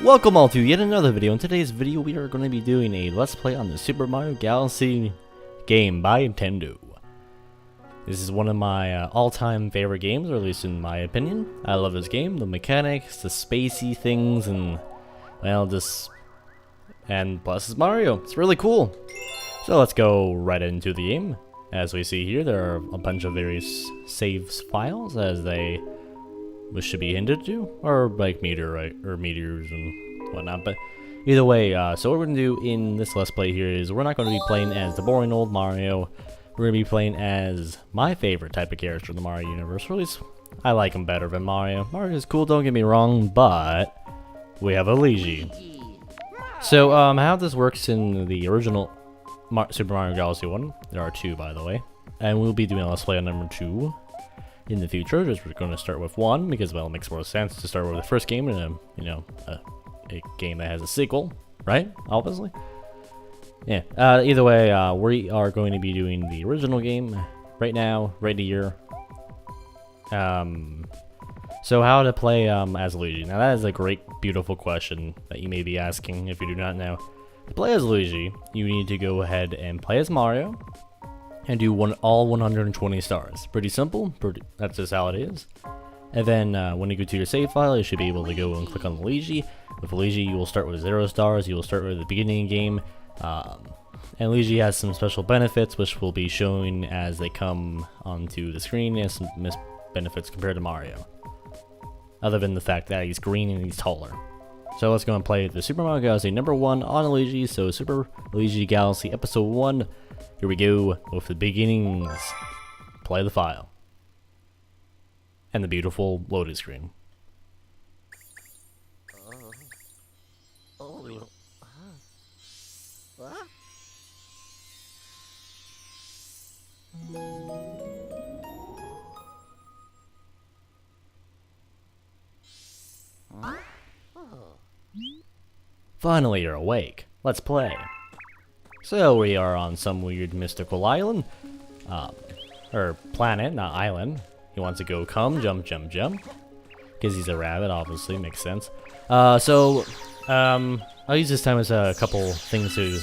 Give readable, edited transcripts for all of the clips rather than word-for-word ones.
Welcome all to yet another video. In today's video we are going to be doing a Let's Play on the Super Mario Galaxy game by Nintendo. This is one of my all-time favorite games, or at least in my opinion. I love this game, the mechanics, the spacey things, and well, and plus it's Mario. It's really cool. So let's go right into the game. As we see here, there are a bunch of various saves files as they should be hinted to, or like meteorite or meteors and whatnot. But either way, so what we're gonna do in this Let's Play here is we're not going to be playing as the boring old Mario. We're gonna be playing as my favorite type of character in the Mario universe. Or at least I like him better than Mario. Mario is cool, don't get me wrong, but we have a Lugi. So how this works in the original Super Mario Galaxy 1, there are two by the way, and we'll be doing a Let's Play on number 2 in the future. Just we're going to start with 1 because, well, it makes more sense to start with the first game in a game that has a sequel, right? Obviously. Yeah. Either way, we are going to be doing the original game right now, right here. So how to play as Luigi? Now that is a great, beautiful question that you may be asking if you do not know. To play as Luigi, you need to go ahead and play as Mario and do all 120 stars. Pretty simple. That's just how it is. And then when you go to your save file, you should be able to go and click on Luigi. With Luigi, you will start with 0 stars. You will start with the beginning of the game. And Luigi has some special benefits, which will be showing as they come onto the screen. He has some benefits compared to Mario, other than the fact that he's green and he's taller. So let's go and play the Super Mario Galaxy number 1 on Luigi. So Super Luigi Galaxy Episode 1. Here we go with the beginnings. Play the file. And the beautiful loading screen. Finally, you're awake. Let's play. So we are on some weird mystical island, or planet, not island. He wants to go jump, because he's a rabbit. Obviously, makes sense. I'll use this time as a couple things to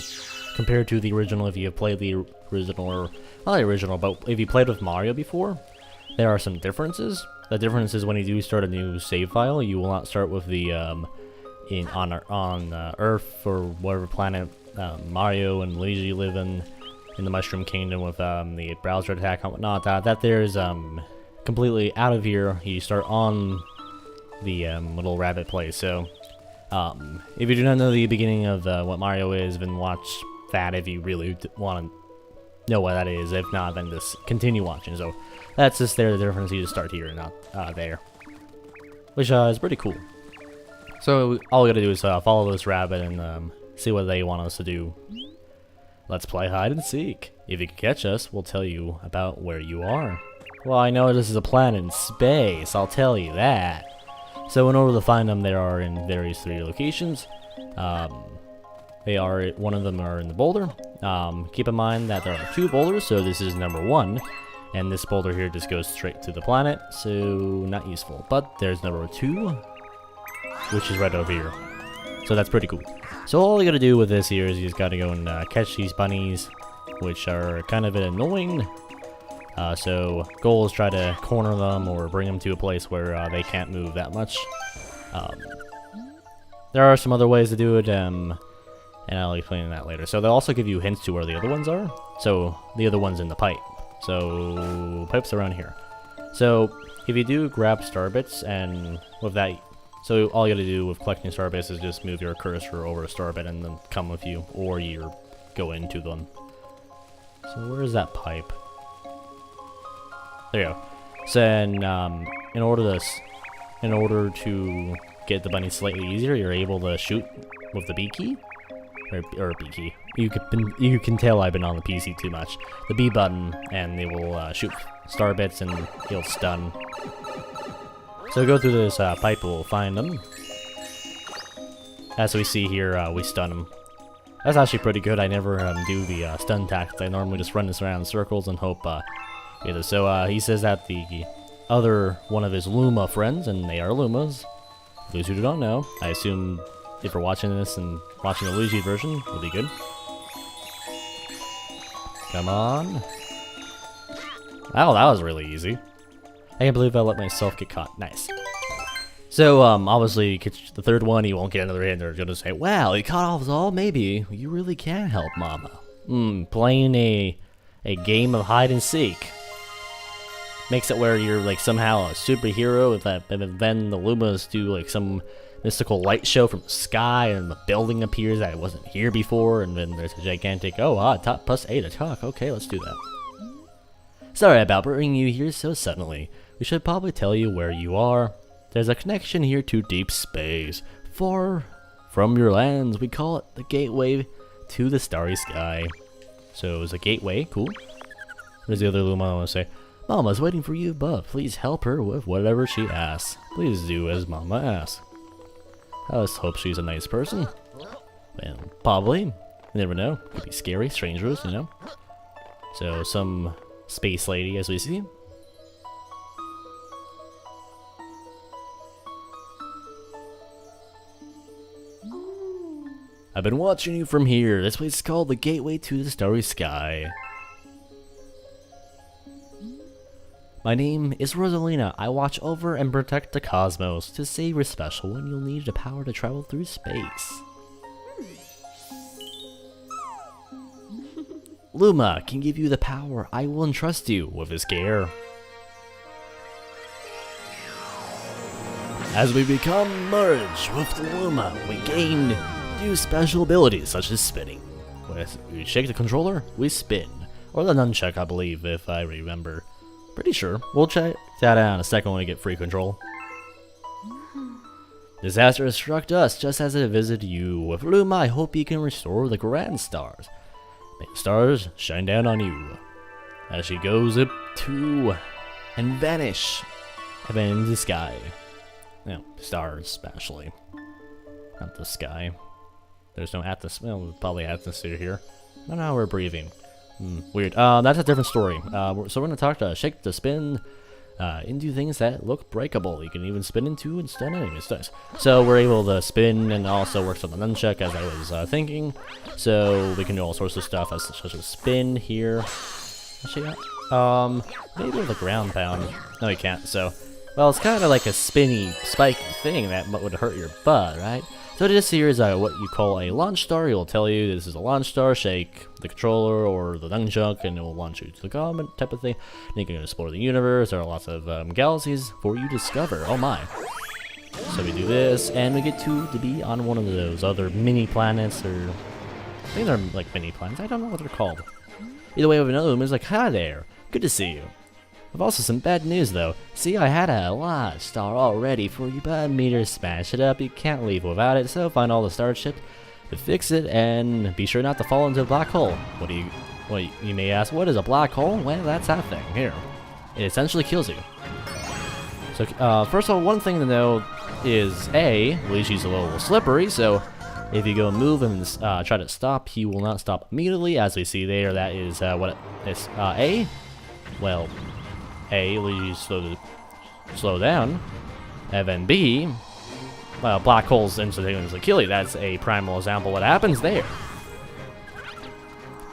compare to the original. If you have played the original, or not the original, but if you played with Mario before, there are some differences. The difference is when you do start a new save file, you will not start with the on Earth or whatever planet Mario and Luigi live in the Mushroom Kingdom with the browser attack and whatnot. That there's completely out of here. You start on the little rabbit place. So if you do not know the beginning of what Mario is, then watch that if you really want to know what that is. If not, then just continue watching. So that's just the difference. You just start here and not there, which is pretty cool. So all we gotta do is follow this rabbit and see what they want us to do. Let's play hide and seek. If you can catch us, we'll tell you about where you are. Well, I know this is a planet in space, I'll tell you that. So in order to find them, they are in various 3 locations. One of them are in the boulder. Keep in mind that there are 2 boulders, so this is number 1. And this boulder here just goes straight to the planet, so not useful. But there's number 2, which is right over here. So that's pretty cool. So all you gotta do with this here is you just gotta go and catch these bunnies, which are kind of annoying. So goal is try to corner them or bring them to a place where they can't move that much. There are some other ways to do it, and I'll explain that later. So they'll also give you hints to where the other ones are. So the other one's in the pipe. So pipe's around here. So if you do grab star bits, and with that, so all you gotta do with collecting star bits is just move your cursor over a star bit and then come with you, or you go into them. So where is that pipe? There you go. So then, in order to get the bunny slightly easier, you're able to shoot with the B key, or B key. You can tell I've been on the PC too much. The B button, and they will shoot star bits and he'll stun. So go through this pipe, we'll find them. As we see here, we stun them. That's actually pretty good. I never do the stun tactics. I normally just run this around in circles and hope. So he says that the other one of his Luma friends, and they are Lumas, those who do not know, I assume you for watching this and watching the Luigi version. Would be good. Come on. Oh, that was really easy. I can't believe I let myself get caught. Nice. So, obviously, the third one, he won't get another hit, and they're gonna say, wow, he caught off us all? Maybe. You really can help, Mama. Playing a game of hide and seek. Makes it where you're, like, somehow a superhero, and then the Lumas do, like, some mystical light show from the sky, and the building appears that it wasn't here before, and then there's a gigantic, top +8 attack. Okay, let's do that. Sorry about bringing you here so suddenly. We should probably tell you where you are. There's a connection here to deep space. Far from your lands, we call it the gateway to the starry sky. So it's a gateway, cool. What does the other Luma want to say? Mama's waiting for you above. Please help her with whatever she asks. Please do as Mama asks. I just hope she's a nice person. Well, probably. You never know. Could be scary, strangers, you know. So some space lady, as we see. I've been watching you from here. This place is called the Gateway to the Starry Sky. My name is Rosalina. I watch over and protect the cosmos. To save your special one, you'll need the power to travel through space. Luma can give you the power. I will entrust you with his care. As we become merged with the Luma, we gain new special abilities such as spinning. When we shake the controller, we spin. Or the nunchuck, I believe, if I remember. Pretty sure. We'll check that out in a second when we get free control. Disaster has struck us just as it visited you. With Luma, I hope you can restore the grand stars. May the stars shine down on you. As she goes up to and vanish. Heaven in the sky. No, stars especially. Not the sky. There's no atmosphere. Well, probably atmosphere here. I don't know how we're breathing. Weird. That's a different story. So we're gonna talk to shake the spin into things that look breakable. You can even spin into and stun enemies. Nice. So we're able to spin and also works on the nunchuck as I was thinking. So we can do all sorts of stuff such as spin here. Actually, maybe with a ground pound. No, you can't. So, well, it's kind of like a spinny, spiky thing that would hurt your butt, right? So this here is what you call a launch star. It will tell you this is a launch star. Shake the controller or the nunchuck and it will launch you to the comet type of thing. And you can explore the universe. There are lots of galaxies for you to discover. Oh my. So we do this and we get to be on one of those other mini planets, or I think they're like mini planets. I don't know what they're called. Either way, we have another one. It's like, hi there. Good to see you. I've also some bad news though. See, I had a launch star all ready for you, but Meteor smashed it up. You can't leave without it, so find all the starships to fix it, and be sure not to fall into a black hole. You may ask, what is a black hole? Well, that's that thing here. It essentially kills you. So, first of all, one thing to know is Luigi's a little slippery, so if you go move and try to stop, he will not stop immediately, as we see there. That is what it is. Well, Luigi's slow down, and then B, well, black holes instantaneously kill you. That's a primal example of what happens there.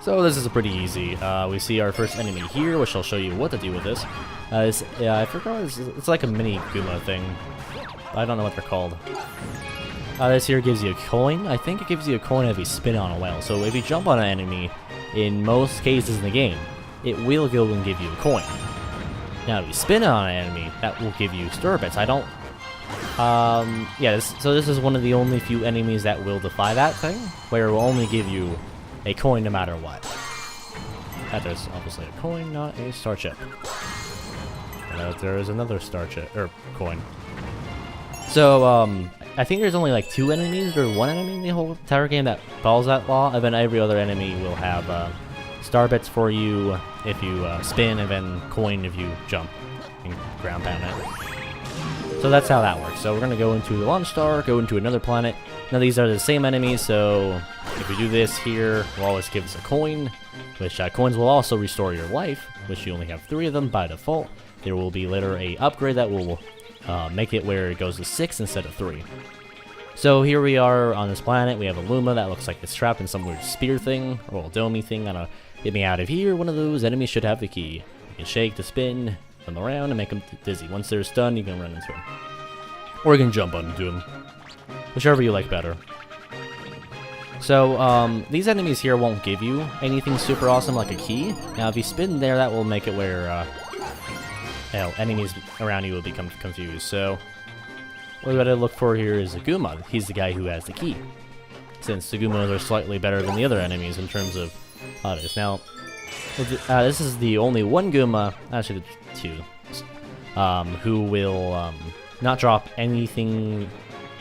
So this is pretty easy. We see our first enemy here, which I'll show you what to do with this. I forgot, it's like a mini Goomba thing. I don't know what they're called. This here gives you a coin. I think it gives you a coin if you spin on a whale. So if you jump on an enemy, in most cases in the game, it will go and give you a coin. Now, if you spin on an enemy, that will give you stir bits. I don't... so this is one of the only few enemies that will defy that thing, where it will only give you a coin no matter what. There's obviously a coin, not a star chip. And there is another star chip, or coin. So, I think there's only like 2 enemies, or 1 enemy in the whole entire game that follows that law, and then every other enemy will have, star bits for you if you spin, and then coin if you jump and ground pound it. So that's how that works. So we're going to go into the launch star, go into another planet. Now these are the same enemies, so if we do this here, we'll always give us a coin, which coins will also restore your life, which you only have 3 of them by default. There will be later a upgrade that will make it where it goes to 6 instead of 3. So here we are on this planet. We have a Luma that looks like it's trapped in some weird spear thing, or a domey thing. I don't know. Get me out of here. One of those enemies should have the key. You can shake to spin them around and make them dizzy. Once they're stunned, you can run into them. Or you can jump onto them. Whichever you like better. So, these enemies here won't give you anything super awesome like a key. Now, if you spin there, that will make it where, enemies around you will become confused. So, what we gotta look for here is a Guma. He's the guy who has the key. Since the Gumas are slightly better than the other enemies in terms of others. Now, this is the only one Guma, actually two, who will, not drop anything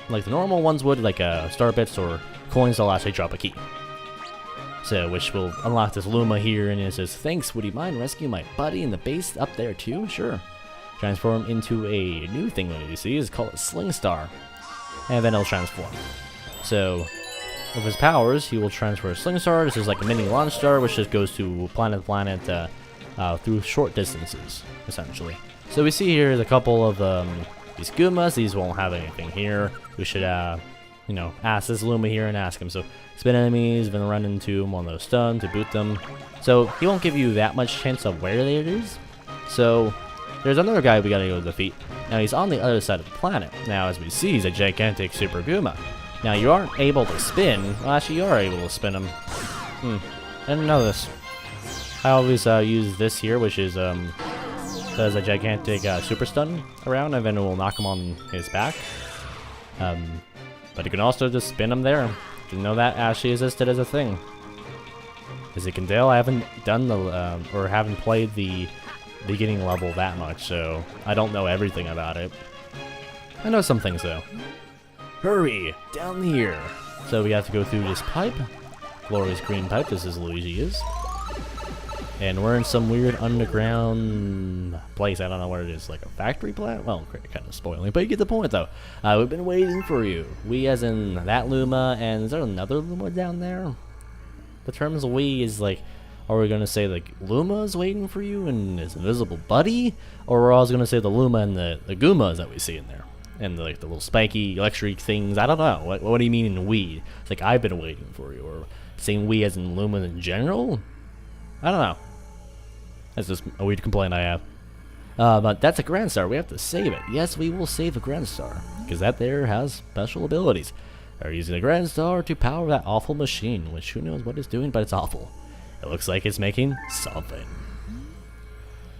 like the normal ones would, like star bits or coins. They'll actually drop a key. So, which will unlock this Luma here, and it says, "Thanks, would you mind rescuing my buddy in the base up there too?" Sure. Transform into a new thing that you see is called a Sling Star. And then it'll transform. So, with his powers, he will transfer a Sling Star. This is like a mini launch star, which just goes to planet to planet through short distances, essentially. So we see here is a couple of these Gumas. These won't have anything here. We should, you know, ask this Luma here and ask him. So, spin enemies, then run into him on those stun to boot them. So, he won't give you that much chance of where it is. So, there's another guy we gotta go defeat. Now, he's on the other side of the planet. Now, as we see, he's a gigantic Super Guma. Now, you aren't able to spin. Well, actually, you are able to spin him. I didn't know this. I always use this here, which is, does a gigantic super stun around, and then it will knock him on his back. But you can also just spin him there. Didn't know that actually existed as a thing. As you can tell, I haven't done the, or haven't played the beginning level that much, so I don't know everything about it. I know some things though. Hurry! Down here! So we have to go through this pipe. Glorious green pipe, this is Luigi is. And we're in some weird underground place. I don't know what it is, like a factory plant? Well, kind of spoiling, but you get the point though. We've been waiting for you. We as in that Luma, and is there another Luma down there? The terms we is like, are we gonna say like Luma's waiting for you and his invisible buddy? Or we're always gonna say the Luma and the Gumas that we see in there? And like the little spiky electric things, I don't know. What do you mean in we? It's like I've been waiting for you, or saying we as in Luma in general? I don't know. That's just a weird complaint I have. But that's a Grand Star. We have to save it. Yes, we will save a Grand Star. Because that there has special abilities. We're using a Grand Star to power that awful machine. Which who knows what it's doing, but it's awful. It looks like it's making something.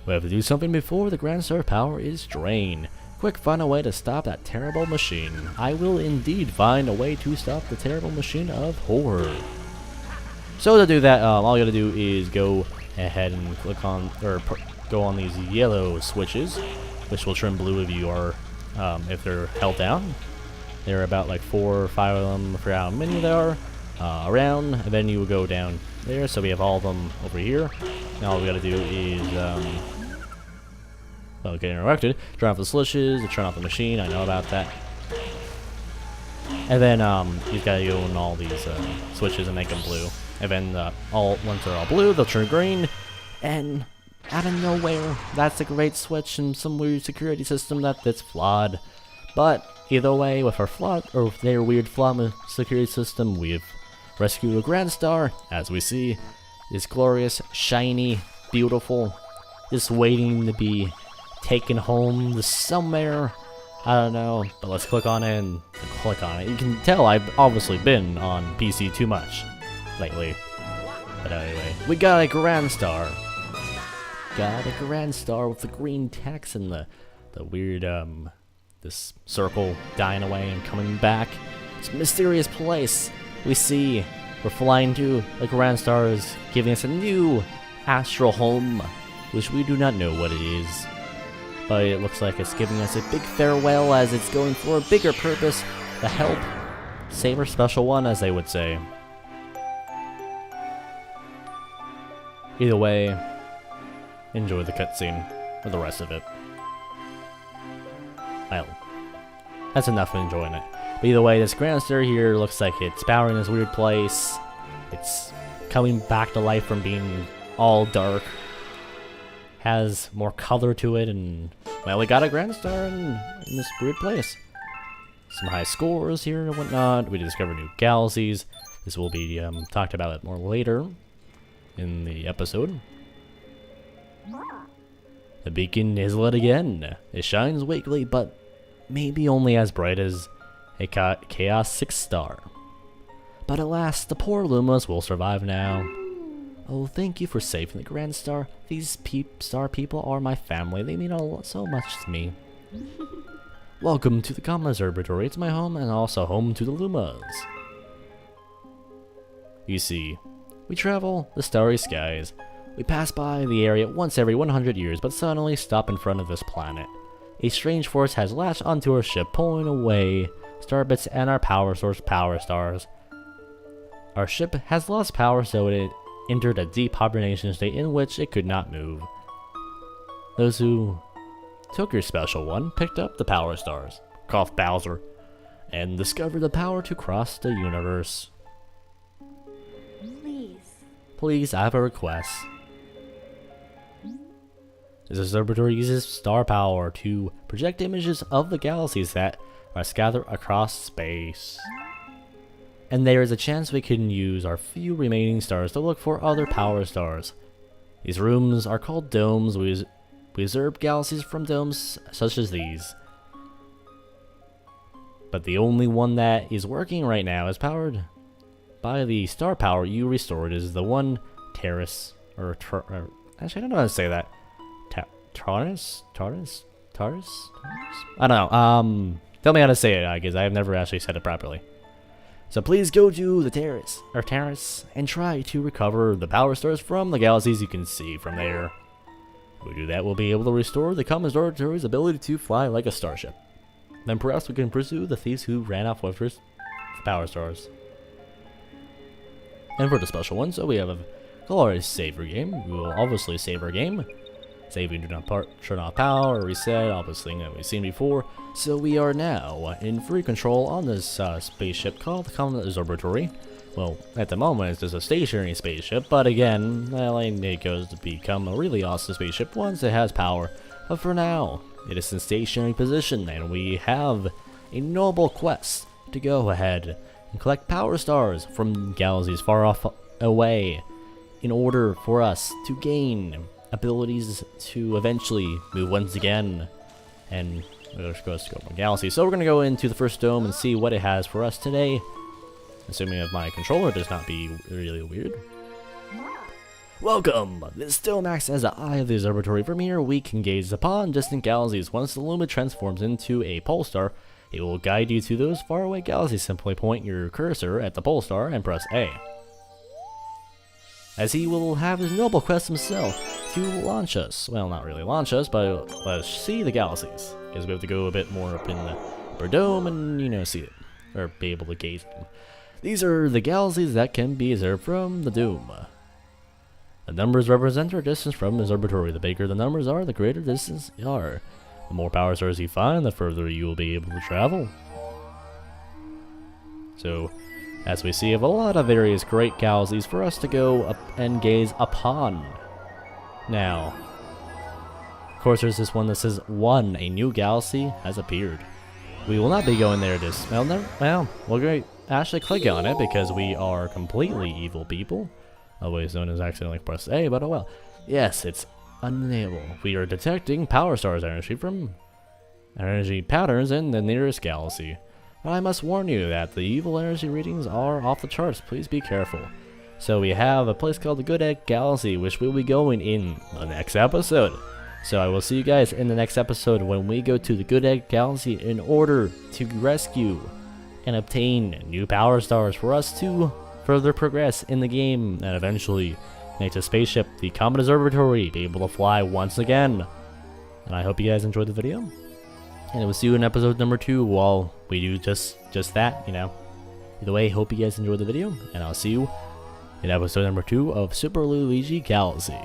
We have to do something before the Grand Star power is drained. Quick, find a way to stop that terrible machine. I will indeed find a way to stop the terrible machine of horror. So to do that, all you gotta do is go ahead and click on, or go on these yellow switches, which will turn blue if you are, if they're held down. There are about like 4 or 5 of them for how many there are around, and then you will go down there. So we have all of them over here. Now all we gotta do is, well, get interrupted, turn off the switches, turn off the machine. I know about that. And then you've got to go on all these switches and make them blue. And then once they're all blue, they'll turn green. And out of nowhere, that's a great switch in some weird security system that's flawed. But either way, with our flawed, or with their weird flawed security system, we've rescued a Grand Star. As we see, it's glorious, shiny, beautiful, just waiting to be taken home to somewhere. I don't know, but let's click on it and click on it. You can tell I've obviously been on PC too much lately. But anyway, we got a Grand Star. Got a Grand Star with the green text and the weird, this circle dying away and coming back. It's a mysterious place. We see we're flying to. The Grand Star is giving us a new astral home, which we do not know what it is. But it looks like it's giving us a big farewell as it's going for a bigger purpose, to help save our special one, as they would say. Either way, enjoy the cutscene, or the rest of it. Well, that's enough of enjoying it. But either way, this Grand Star here looks like it's powering this weird place. It's coming back to life from being all dark. Has more color to it, and well, we got a Grand Star in this weird place. some high scores here and whatnot. We discover new galaxies. This will be talked about more later in the episode. The beacon is lit again. It shines weakly, but maybe only as bright as a Chaos 6 star. But alas, the poor Lumas will survive now. Oh, thank you for saving the Grand Star. These star people are my family. They mean so much to me. Welcome to the Common Observatory. It's my home and also home to the Lumas. You see, we travel the starry skies. We pass by the area once every 100 years, but suddenly stop in front of this planet. A strange force has latched onto our ship, pulling away star bits and our power source power stars. Our ship has lost power, so it entered a deep hibernation state in which it could not move. Those who took your special one picked up the power stars, coughed Bowser, and discovered the power to cross the universe. Please, I have a request. This observatory uses star power to project images of the galaxies that are scattered across space. And there is a chance we can use our few remaining stars to look for other power stars. These rooms are called domes. We observe galaxies from domes such as these. But the only one that is working right now is powered by the star power you restored. Is the one Terrace, or actually I don't know how to say that. Taurus? I don't know. Tell me how to say it, because I have never actually said it properly. So please go to the terrace, and try to recover the power stars from the galaxies you can see from there. If we do that, we'll be able to restore the Common Observatory's ability to fly like a starship. Then perhaps we can pursue the thieves who ran off with the power stars. And for the special one, so we have a glorious saver game. We will obviously save our game. Saving, do not turn off power, reset, obviously we've seen before. So we are now in free control on this spaceship called the Common Observatory. Well, at the moment it's just a stationary spaceship, but again, it goes to become a really awesome spaceship once it has power. But for now, it is in stationary position, and we have a noble quest to go ahead and collect power stars from galaxies far off away in order for us to gain abilities to eventually move once again and go to a galaxy. So we're going to go into the first dome and see what it has for us today, assuming that my controller does not be really weird. Welcome! This dome acts as the eye of the observatory. From here we can gaze upon distant galaxies. Once the Luma transforms into a pole star, it will guide you to those faraway galaxies. Simply point your cursor at the pole star and press A, as he will have his noble quest himself to launch us. Well, not really launch us, but let us see the galaxies, because we have to go a bit more up in the upper dome and, see it, or be able to gaze at them. These are the galaxies that can be observed from the dome. The numbers represent our distance from the observatory. The bigger the numbers are, the greater distance they are. The more power stars you find, the further you will be able to travel. So, as we see, we have a lot of various great galaxies for us to go up and gaze upon. Now, of course, there's this one that says a new galaxy has appeared. We will not be going there this, we're going to actually click on it because we are completely evil people. Always known as accidentally press A, but oh well. Yes, it's unable. We are detecting power stars energy from energy patterns in the nearest galaxy. But I must warn you that the evil energy readings are off the charts. Please be careful. So we have a place called the Good Egg Galaxy, which we'll be going in the next episode. So I will see you guys in the next episode when we go to the Good Egg Galaxy in order to rescue and obtain new power stars for us to further progress in the game and eventually make the spaceship, the Common Observatory, be able to fly once again. And I hope you guys enjoyed the video. And we'll see you in episode number 2 while we do just that, Either way, hope you guys enjoyed the video, and I'll see you in episode number 2 of Super Luigi Galaxy.